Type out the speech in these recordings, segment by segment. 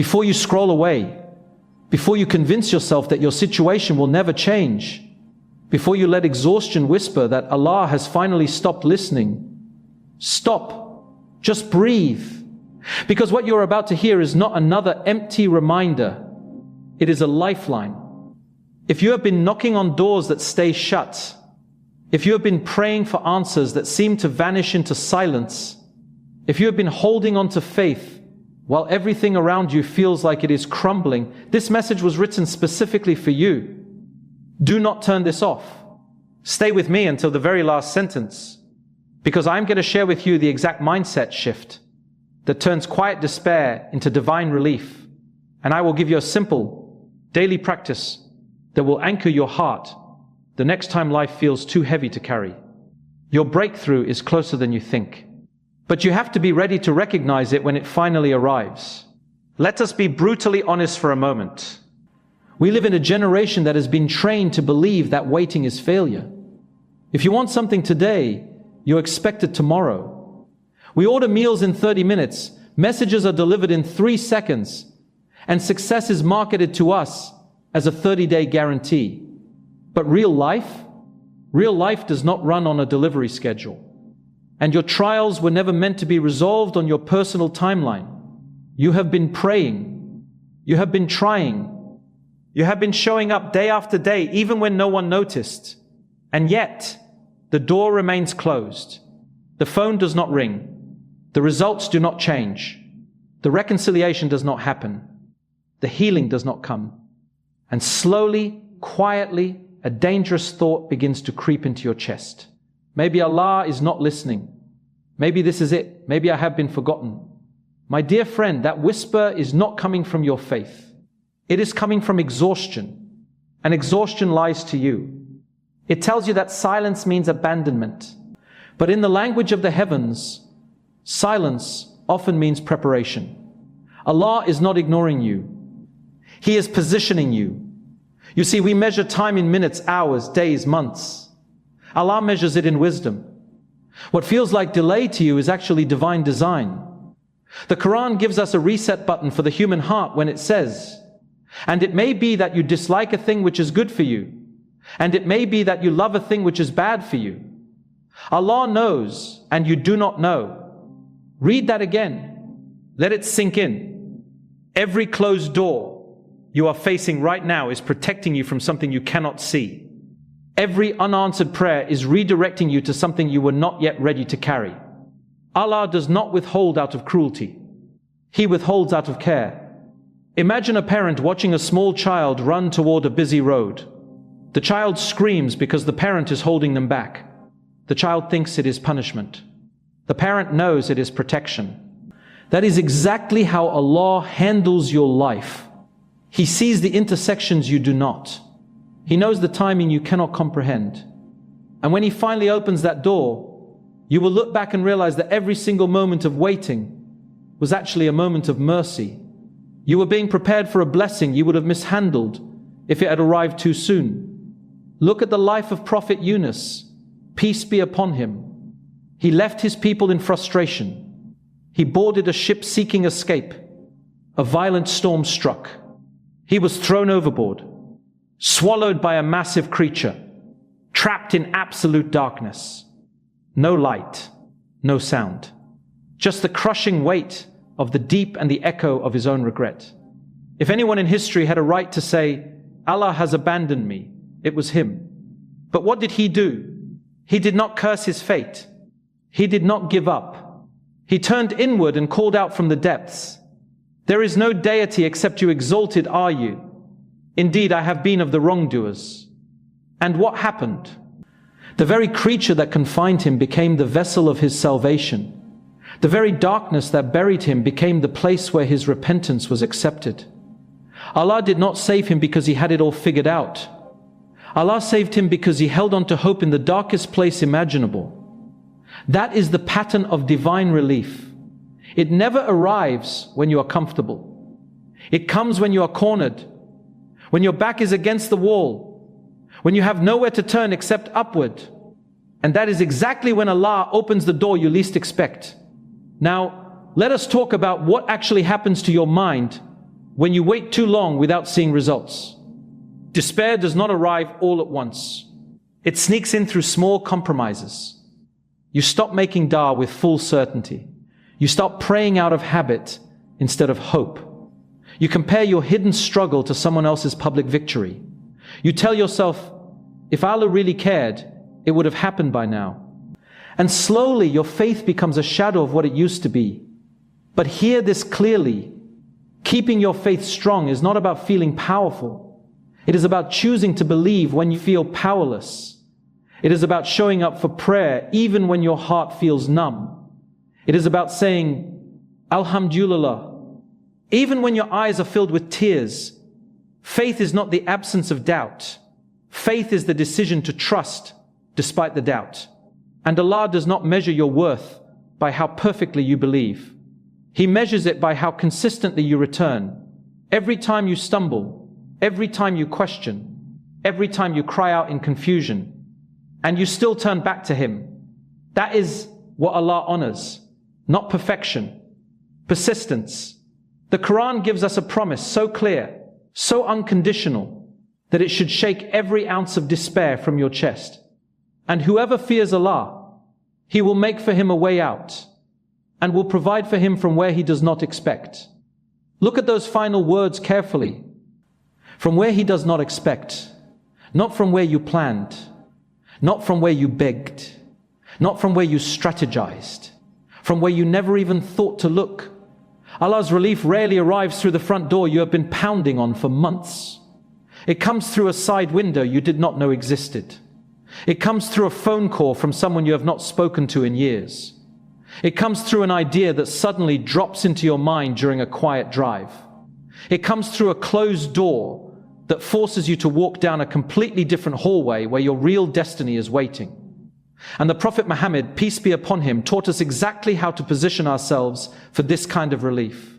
before you scroll away, before you convince yourself that your situation will never change, before you let exhaustion whisper that Allah has finally stopped listening, stop. Just breathe. Because what you're about to hear is not another empty reminder. It is a lifeline. If you have been knocking on doors that stay shut, if you have been praying for answers that seem to vanish into silence, if you have been holding on to faith while everything around you feels like it is crumbling, this message was written specifically for you. Do not turn this off. Stay with me until the very last sentence, because I'm going to share with you the exact mindset shift that turns quiet despair into divine relief. And I will give you a simple daily practice that will anchor your heart the next time life feels too heavy to carry. Your breakthrough is closer than you think, but you have to be ready to recognize it when it finally arrives. Let us be brutally honest for a moment. We live in a generation that has been trained to believe that waiting is failure. If you want something today, you expect it tomorrow. We order meals in 30 minutes, messages are delivered in 3 seconds, and success is marketed to us as a 30-day guarantee. But real life does not run on a delivery schedule. And your trials were never meant to be resolved on your personal timeline. You have been praying. You have been trying. You have been showing up day after day, even when no one noticed. And yet, the door remains closed. The phone does not ring. The results do not change. The reconciliation does not happen. The healing does not come. And slowly, quietly, a dangerous thought begins to creep into your chest. Maybe Allah is not listening. Maybe this is it. Maybe I have been forgotten. My dear friend, that whisper is not coming from your faith. It is coming from exhaustion. And exhaustion lies to you. It tells you that silence means abandonment. But in the language of the heavens, silence often means preparation. Allah is not ignoring you. He is positioning you. You see, we measure time in minutes, hours, days, months. Allah measures it in wisdom. What feels like delay to you is actually divine design. The Quran gives us a reset button for the human heart when it says, and it may be that you dislike a thing which is good for you, and it may be that you love a thing which is bad for you. Allah knows, and you do not know. Read that again. Let it sink in. Every closed door you are facing right now is protecting you from something you cannot see. Every unanswered prayer is redirecting you to something you were not yet ready to carry. Allah does not withhold out of cruelty. He withholds out of care. Imagine a parent watching a small child run toward a busy road. The child screams because the parent is holding them back. The child thinks it is punishment. The parent knows it is protection. That is exactly how Allah handles your life. He sees the intersections you do not. He knows the timing you cannot comprehend. And when He finally opens that door, you will look back and realize that every single moment of waiting was actually a moment of mercy. You were being prepared for a blessing you would have mishandled if it had arrived too soon. Look at the life of Prophet Yunus. Peace be upon him. He left his people in frustration. He boarded a ship seeking escape. A violent storm struck. He was thrown overboard, swallowed by a massive creature, trapped in absolute darkness. No light, no sound, just the crushing weight of the deep and the echo of his own regret. If anyone in history had a right to say, Allah has abandoned me, it was him. But what did he do? He did not curse his fate. He did not give up. He turned inward and called out from the depths, there is no deity except you, exalted are you. Indeed, I have been of the wrongdoers. And what happened? The very creature that confined him became the vessel of his salvation. The very darkness that buried him became the place where his repentance was accepted. Allah did not save him because he had it all figured out. Allah saved him because he held on to hope in the darkest place imaginable. That is the pattern of divine relief. It never arrives when you are comfortable. It comes when you are cornered, when your back is against the wall, when you have nowhere to turn except upward. And that is exactly when Allah opens the door you least expect. Now, let us talk about what actually happens to your mind when you wait too long without seeing results. Despair does not arrive all at once. It sneaks in through small compromises. You stop making dua with full certainty. You start praying out of habit instead of hope. You compare your hidden struggle to someone else's public victory. You tell yourself, if Allah really cared, it would have happened by now. And slowly your faith becomes a shadow of what it used to be. But hear this clearly. Keeping your faith strong is not about feeling powerful. It is about choosing to believe when you feel powerless. It is about showing up for prayer even when your heart feels numb. It is about saying, Alhamdulillah, even when your eyes are filled with tears. Faith is not the absence of doubt. Faith is the decision to trust despite the doubt. And Allah does not measure your worth by how perfectly you believe. He measures it by how consistently you return. Every time you stumble, every time you question, every time you cry out in confusion, and you still turn back to Him. That is what Allah honors, not perfection, persistence. The Quran gives us a promise so clear, so unconditional, that it should shake every ounce of despair from your chest. And whoever fears Allah, He will make for him a way out, and will provide for him from where he does not expect. Look at those final words carefully. From where He does not expect, not from where you planned, not from where you begged, not from where you strategized, from where you never even thought to look. Allah's relief rarely arrives through the front door you have been pounding on for months. It comes through a side window you did not know existed. It comes through a phone call from someone you have not spoken to in years. It comes through an idea that suddenly drops into your mind during a quiet drive. It comes through a closed door that forces you to walk down a completely different hallway where your real destiny is waiting. And the Prophet Muhammad, peace be upon him, taught us exactly how to position ourselves for this kind of relief.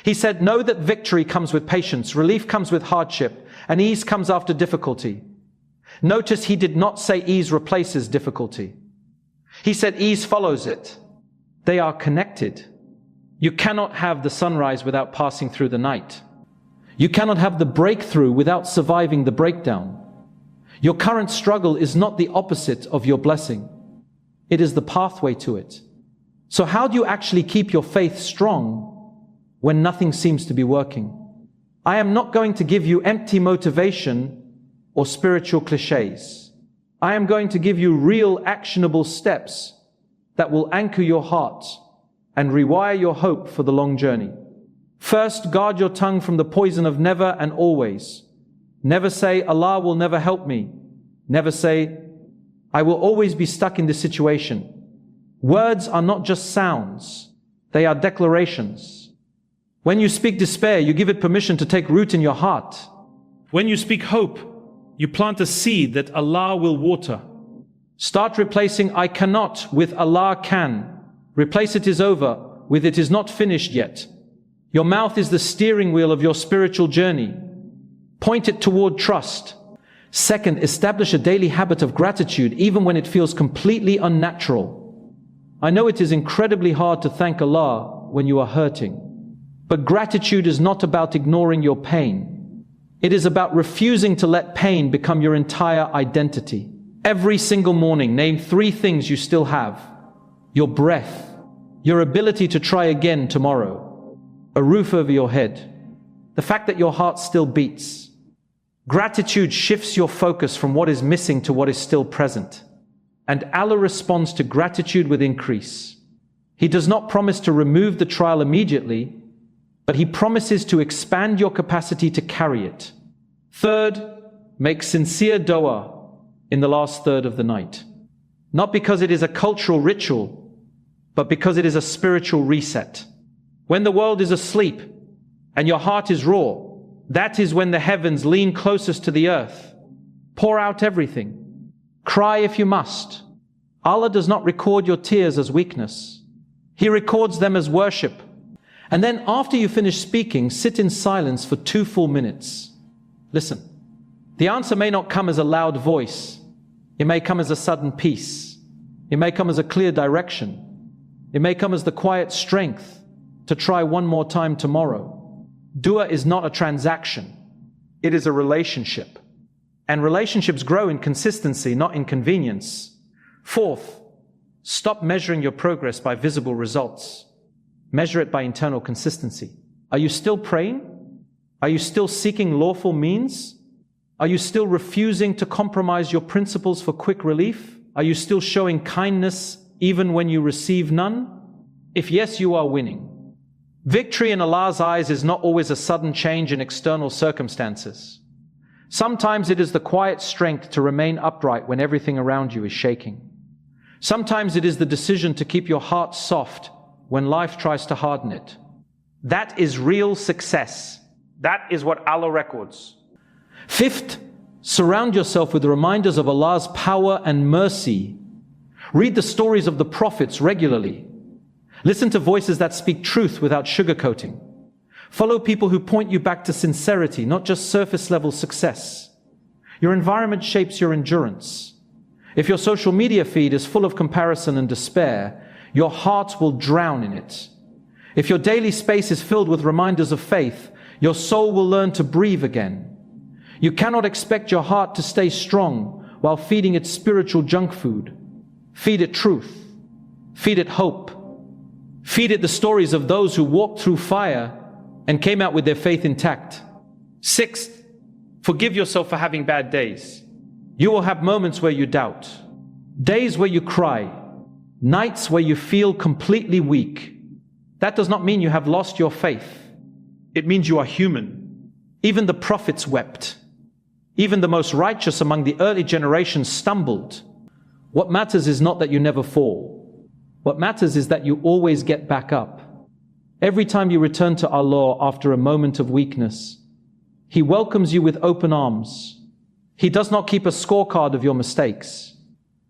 He said, know that victory comes with patience, relief comes with hardship, and ease comes after difficulty. Notice he did not say ease replaces difficulty. He said ease follows it. They are connected. You cannot have the sunrise without passing through the night. You cannot have the breakthrough without surviving the breakdown. Your current struggle is not the opposite of your blessing. It is the pathway to it. So how do you actually keep your faith strong when nothing seems to be working? I am not going to give you empty motivation or spiritual cliches. I am going to give you real actionable steps that will anchor your heart and rewire your hope for the long journey. First, guard your tongue from the poison of never and always. Never say, Allah will never help me. Never say, I will always be stuck in this situation. Words are not just sounds, they are declarations. When you speak despair, you give it permission to take root in your heart. When you speak hope, you plant a seed that Allah will water. Start replacing I cannot with Allah can. Replace it is over with it is not finished yet. Your mouth is the steering wheel of your spiritual journey. Point it toward trust. Second, establish a daily habit of gratitude even when it feels completely unnatural. I know it is incredibly hard to thank Allah when you are hurting. But gratitude is not about ignoring your pain. It is about refusing to let pain become your entire identity. Every single morning, name 3 things you still have. Your breath, your ability to try again tomorrow, a roof over your head, the fact that your heart still beats. Gratitude shifts your focus from what is missing to what is still present. And Allah responds to gratitude with increase. He does not promise to remove the trial immediately, but He promises to expand your capacity to carry it. Third, make sincere dua in the last third of the night. Not because it is a cultural ritual, but because it is a spiritual reset. When the world is asleep and your heart is raw, that is when the heavens lean closest to the earth. Pour out everything. Cry if you must. Allah does not record your tears as weakness. He records them as worship. And then after you finish speaking, sit in silence for 2 full minutes. Listen. The answer may not come as a loud voice. It may come as a sudden peace. It may come as a clear direction. It may come as the quiet strength to try one more time tomorrow. Dua is not a transaction. It is a relationship. And relationships grow in consistency, not in convenience. Fourth, stop measuring your progress by visible results. Measure it by internal consistency. Are you still praying? Are you still seeking lawful means? Are you still refusing to compromise your principles for quick relief? Are you still showing kindness even when you receive none? If yes, you are winning. Victory in Allah's eyes is not always a sudden change in external circumstances. Sometimes it is the quiet strength to remain upright when everything around you is shaking. Sometimes it is the decision to keep your heart soft when life tries to harden it. That is real success. That is what Allah records. Fifth, surround yourself with reminders of Allah's power and mercy. Read the stories of the prophets regularly. Listen to voices that speak truth without sugarcoating. Follow people who point you back to sincerity, not just surface-level success. Your environment shapes your endurance. If your social media feed is full of comparison and despair, your heart will drown in it. If your daily space is filled with reminders of faith, your soul will learn to breathe again. You cannot expect your heart to stay strong while feeding it spiritual junk food. Feed it truth. Feed it hope. Feed it the stories of those who walked through fire and came out with their faith intact. Sixth, forgive yourself for having bad days. You will have moments where you doubt, days where you cry, nights where you feel completely weak. That does not mean you have lost your faith. It means you are human. Even the prophets wept. Even the most righteous among the early generations stumbled. What matters is not that you never fall. What matters is that you always get back up. Every time you return to Allah after a moment of weakness, He welcomes you with open arms. He does not keep a scorecard of your mistakes.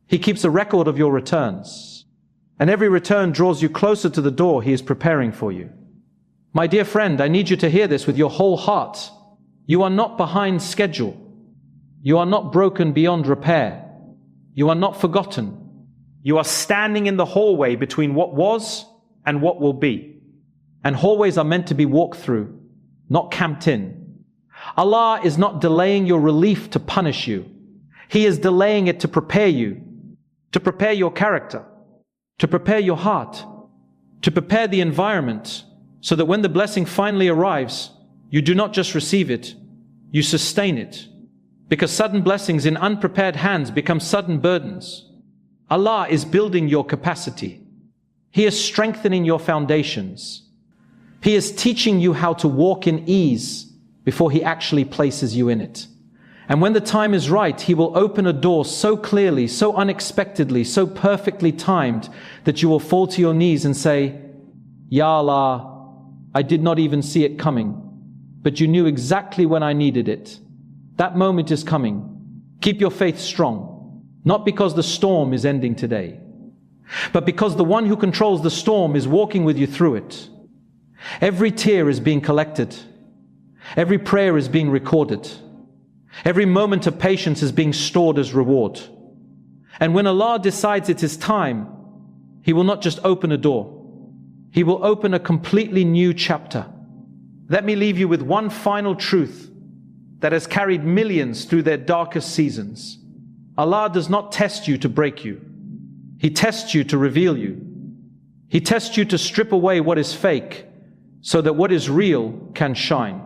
He keeps a record of your returns. And every return draws you closer to the door He is preparing for you. My dear friend, I need you to hear this with your whole heart. You are not behind schedule. You are not broken beyond repair. You are not forgotten. You are standing in the hallway between what was and what will be. And hallways are meant to be walked through, not camped in. Allah is not delaying your relief to punish you. He is delaying it to prepare you, to prepare your character, to prepare your heart, to prepare the environment, so that when the blessing finally arrives, you do not just receive it, you sustain it. Because sudden blessings in unprepared hands become sudden burdens. Allah is building your capacity. He is strengthening your foundations. He is teaching you how to walk in ease before He actually places you in it. And when the time is right, He will open a door so clearly, so unexpectedly, so perfectly timed that you will fall to your knees and say, Ya Allah, I did not even see it coming, but you knew exactly when I needed it. That moment is coming. Keep your faith strong, not because the storm is ending today, but because the one who controls the storm is walking with you through it. Every tear is being collected. Every prayer is being recorded. Every moment of patience is being stored as reward. And when Allah decides it is time, He will not just open a door. He will open a completely new chapter. Let me leave you with one final truth that has carried millions through their darkest seasons. Allah does not test you to break you. He tests you to reveal you. He tests you to strip away what is fake so that what is real can shine.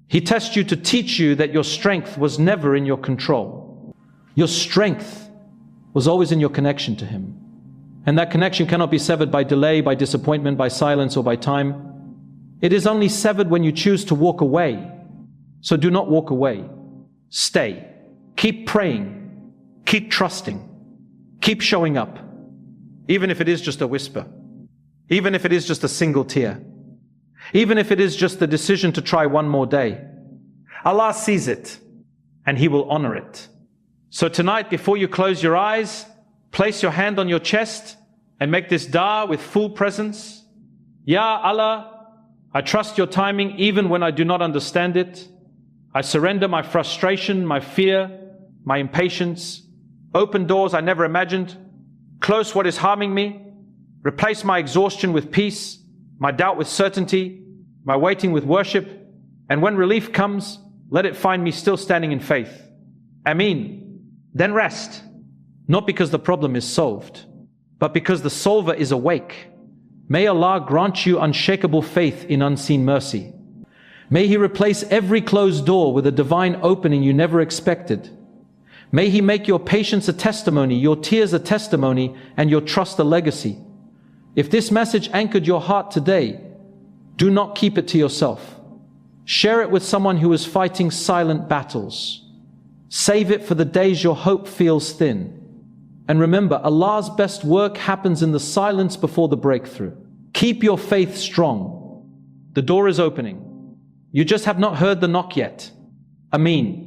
He tests you to teach you that your strength was never in your control. Your strength was always in your connection to Him. And that connection cannot be severed by delay, by disappointment, by silence, or by time. It is only severed when you choose to walk away. So do not walk away. Stay. Keep praying. Keep trusting. Keep showing up. Even if it is just a whisper. Even if it is just a single tear. Even if it is just the decision to try one more day. Allah sees it and He will honor it. So tonight, before you close your eyes, place your hand on your chest and make this dua with full presence. Ya Allah, I trust your timing even when I do not understand it. I surrender my frustration, my fear, my impatience. Open doors I never imagined. Close what is harming me. Replace my exhaustion with peace, my doubt with certainty, my waiting with worship, and when relief comes, let it find me still standing in faith. Ameen. Then rest, not because the problem is solved, but because the solver is awake. May Allah grant you unshakable faith in unseen mercy. May He replace every closed door with a divine opening you never expected. May He make your patience a testimony, your tears a testimony, and your trust a legacy. If this message anchored your heart today, do not keep it to yourself. Share it with someone who is fighting silent battles. Save it for the days your hope feels thin. And remember, Allah's best work happens in the silence before the breakthrough. Keep your faith strong. The door is opening. You just have not heard the knock yet. Ameen.